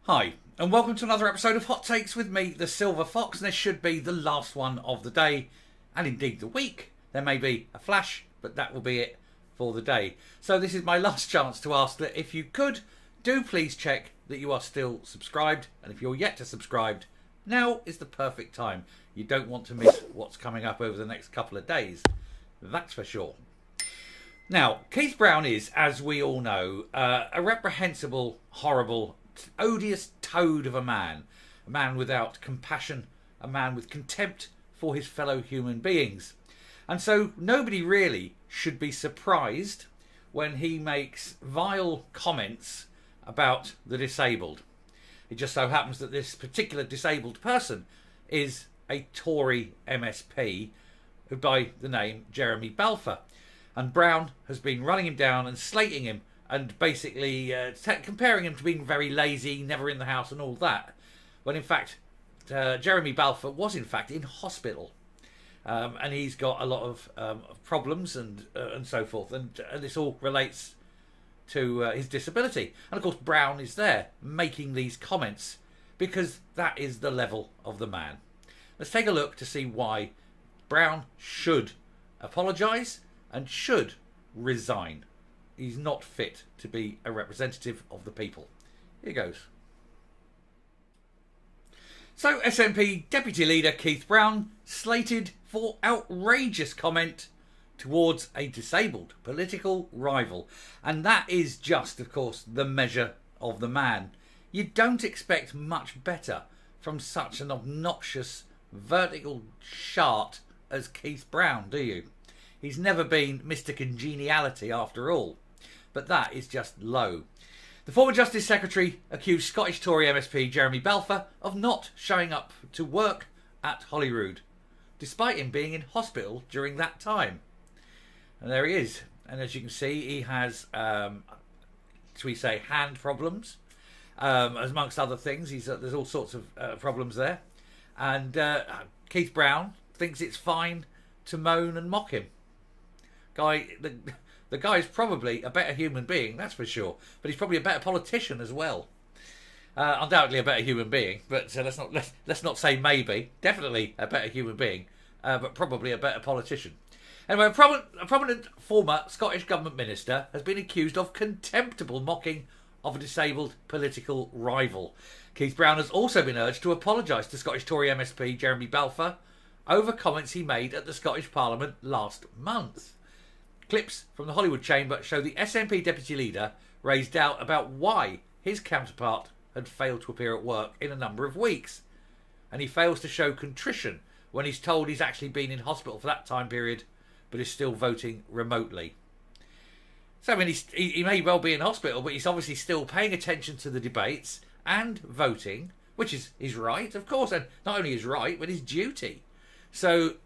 Hi, and welcome to another episode of Hot Takes with me, the Silver Fox, and this should be the last one of the day, and indeed the week. There may be a flash, but that will be it for the day. So this is my last chance to ask that if you could, do please check that you are still subscribed, and if you're yet to subscribe, now is the perfect time. You don't want to miss what's coming up over the next couple of days, that's for sure. Now, Keith Brown is, as we all know, a reprehensible, horrible, odious toad of a man without compassion, a man with contempt for his fellow human beings. And so nobody really should be surprised when he makes vile comments about the disabled. It just so happens that this particular disabled person is a Tory MSP by the name Jeremy Balfour. And Brown has been running him down and slating him and basically comparing him to being very lazy, never in the house and all that. When in fact, Jeremy Balfour was in fact in hospital. And he's got a lot of problems and so forth. And this all relates to his disability. And of course Brown is there making these comments because that is the level of the man. Let's take a look to see why Brown should apologise and should resign. He's not fit to be a representative of the people. Here goes. So SNP Deputy Leader Keith Brown slated for outrageous comment towards a disabled political rival. And that is just, of course, the measure of the man. You don't expect much better from such an obnoxious vertical shart as Keith Brown, do you? He's never been Mr. Congeniality after all. But that is just low. The former Justice Secretary accused Scottish Tory MSP Jeremy Balfour of not showing up to work at Holyrood, despite him being in hospital during that time. And there he is. And as you can see, he has, shall we say, hand problems, amongst other things. There's all sorts of problems there. And Keith Brown thinks it's fine to moan and mock him. The guy is probably a better human being, that's for sure. But he's probably a better politician as well. Undoubtedly a better human being, but let's not say maybe. Definitely a better human being, but probably a better politician. Anyway, a prominent former Scottish Government minister has been accused of contemptible mocking of a disabled political rival. Keith Brown has also been urged to apologise to Scottish Tory MSP Jeremy Balfour over comments he made at the Scottish Parliament last month. Clips from the Hollywood chamber show the SNP deputy leader raised doubt about why his counterpart had failed to appear at work in a number of weeks. And he fails to show contrition when he's told he's actually been in hospital for that time period, but is still voting remotely. So, I mean, he may well be in hospital, but he's obviously still paying attention to the debates and voting, which is his right, of course, and not only his right, but his duty. So,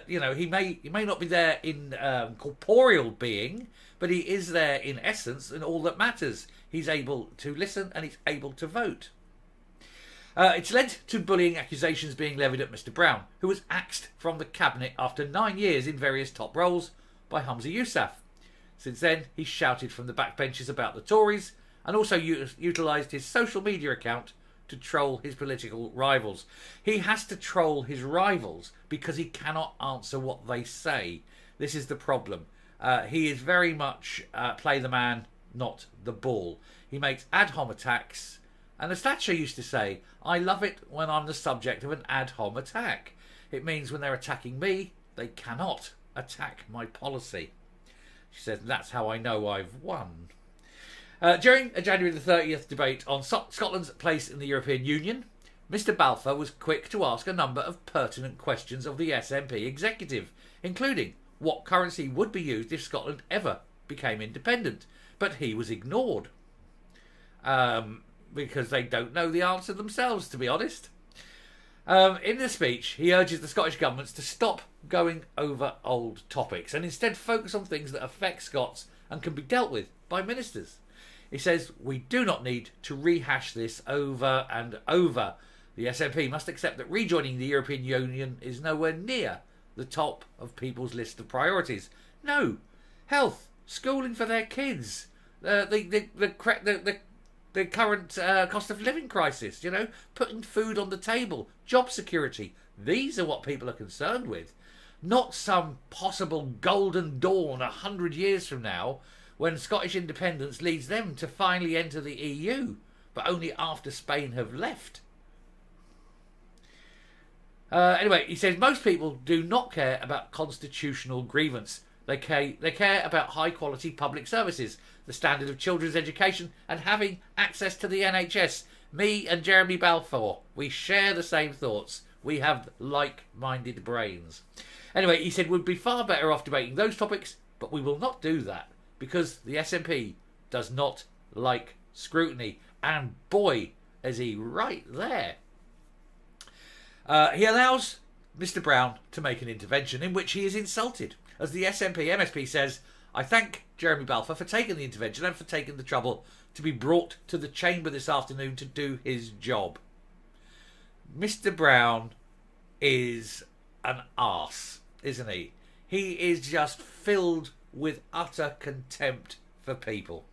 he may not be there in corporeal being, but he is there in essence, and all that matters. He's able to listen and he's able to vote. It's led to bullying accusations being levied at Mr. Brown, who was axed from the cabinet after 9 years in various top roles by Humza Yousaf. Since then, he's shouted from the backbenches about the Tories and also utilised his social media account to troll his political rivals. He has to troll his rivals because he cannot answer what they say. This is the problem. He is very much play the man, not the ball. He makes ad hom attacks. And as Thatcher used to say, I love it when I'm the subject of an ad hom attack. It means when they're attacking me, they cannot attack my policy. She says, that's how I know I've won. During a January the 30th debate on Scotland's place in the European Union, Mr. Balfour was quick to ask a number of pertinent questions of the SNP executive, including what currency would be used if Scotland ever became independent. But he was ignored. Because they don't know the answer themselves, to be honest. In the speech, he urges the Scottish governments to stop going over old topics and instead focus on things that affect Scots and can be dealt with by ministers. He says, we do not need to rehash this over and over. The SNP must accept that rejoining the European Union is nowhere near the top of people's list of priorities. No, health, schooling for their kids, the the current cost of living crisis, you know, putting food on the table, job security. These are what people are concerned with, not some possible golden dawn 100 years from now when Scottish independence leads them to finally enter the EU, but only after Spain have left. Anyway, he says most people do not care about constitutional grievance. They care about high-quality public services, the standard of children's education, and having access to the NHS. Me and Jeremy Balfour, we share the same thoughts. We have like-minded brains. Anyway, he said we'd be far better off debating those topics, but we will not do that because the SNP does not like scrutiny. And boy, is he right there. He allows Mr Brown to make an intervention in which he is insulted. As the MSP says, I thank Jeremy Balfour for taking the intervention and for taking the trouble to be brought to the chamber this afternoon to do his job. Mr Brown is an arse, isn't he? He is just filled with utter contempt for people.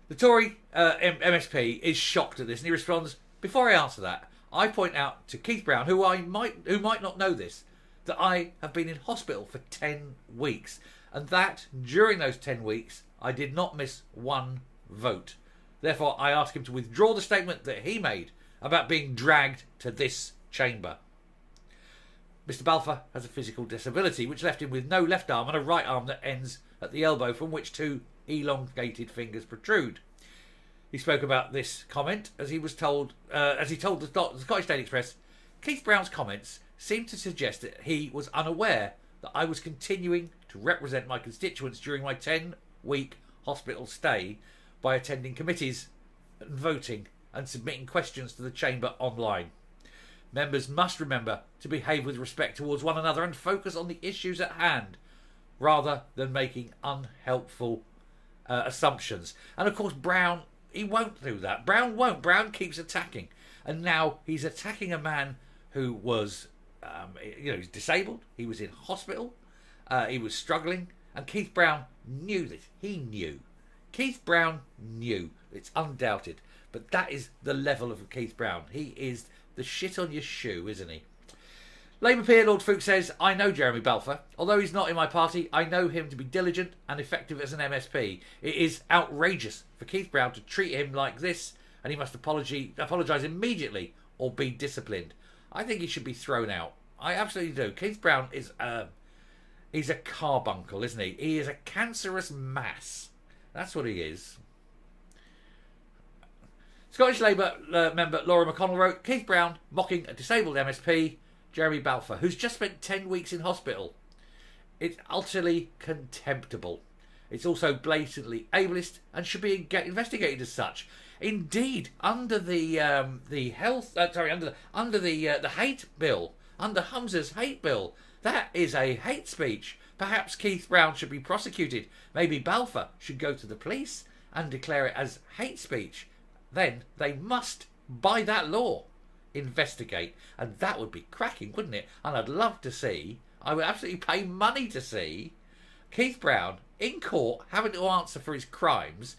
The Tory MSP is shocked at this, and he responds, before I answer that, I point out to Keith Brown, who might not know this, that I have been in hospital for 10 weeks, and that during those 10 weeks I did not miss one vote. Therefore, I ask him to withdraw the statement that he made about being dragged to this chamber. Mr Balfour has a physical disability which left him with no left arm and a right arm that ends at the elbow, from which two elongated fingers protrude. He spoke about this comment as he told the Scottish Daily Express, Keith Brown's comments seemed to suggest that he was unaware that I was continuing to represent my constituents during my 10-week hospital stay by attending committees and voting and submitting questions to the chamber online. Members must remember to behave with respect towards one another and focus on the issues at hand rather than making unhelpful assumptions. And of course Brown, he won't do that. Brown won't. Brown keeps attacking. And now he's attacking a man who was, he's disabled. He was in hospital. He was struggling. And Keith Brown knew this. He knew. Keith Brown knew. It's undoubted. But that is the level of Keith Brown. He is the shit on your shoe, isn't he? Labour peer Lord Fuchs says, I know Jeremy Balfour. Although he's not in my party, I know him to be diligent and effective as an MSP. It is outrageous for Keith Brown to treat him like this, and he must apologise immediately or be disciplined. I think he should be thrown out. I absolutely do. Keith Brown is he's a carbuncle, isn't he? He is a cancerous mass. That's what he is. Scottish Labour member Laura McConnell wrote, Keith Brown mocking a disabled MSP, Jeremy Balfour, who's just spent 10 weeks in hospital. It's utterly contemptible. It's also blatantly ableist and should be investigated as such. Indeed, under the hate bill, under Humza's hate bill, that is a hate speech. Perhaps Keith Brown should be prosecuted. Maybe Balfour should go to the police and declare it as hate speech. Then they must, by that law, investigate. And that would be cracking, wouldn't it? And I'd love to see, I would absolutely pay money to see Keith Brown in court having to answer for his crimes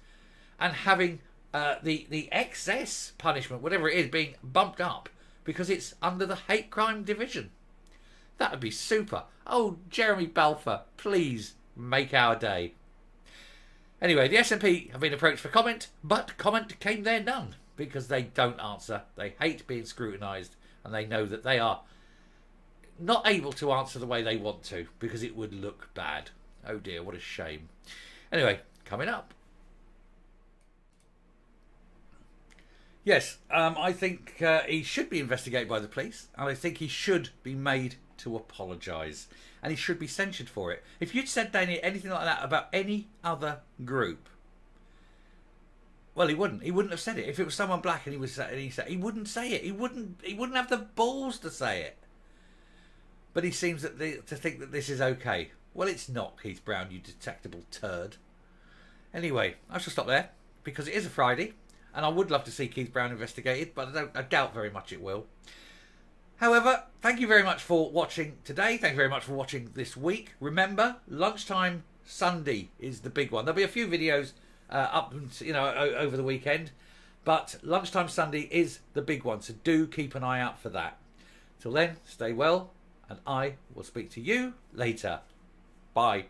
and having the excess punishment, whatever it is, being bumped up because it's under the hate crime division. That would be super. Oh, Jeremy Balfour, please make our day. Anyway, the SNP have been approached for comment, but comment came there none because they don't answer. They hate being scrutinised and they know that they are not able to answer the way they want to because it would look bad. Oh dear, what a shame. Anyway, coming up. Yes, I think he should be investigated by the police, and I think he should be made to apologise, and he should be censured for it. If you'd said anything like that about any other group, well, he wouldn't. He wouldn't have said it. If it was someone black and he he wouldn't say it. He wouldn't have the balls to say it. But he seems to think that this is okay. Well, it's not, Keith Brown, you detectable turd. Anyway, I shall stop there because it is a Friday. And I would love to see Keith Brown investigated, but I doubt very much it will. However, thank you very much for watching today. Thank you very much for watching this week. Remember, lunchtime Sunday is the big one. There'll be a few videos up, over the weekend. But Lunchtime Sunday is the big one, so do keep an eye out for that. Till then, stay well, and I will speak to you later. Bye.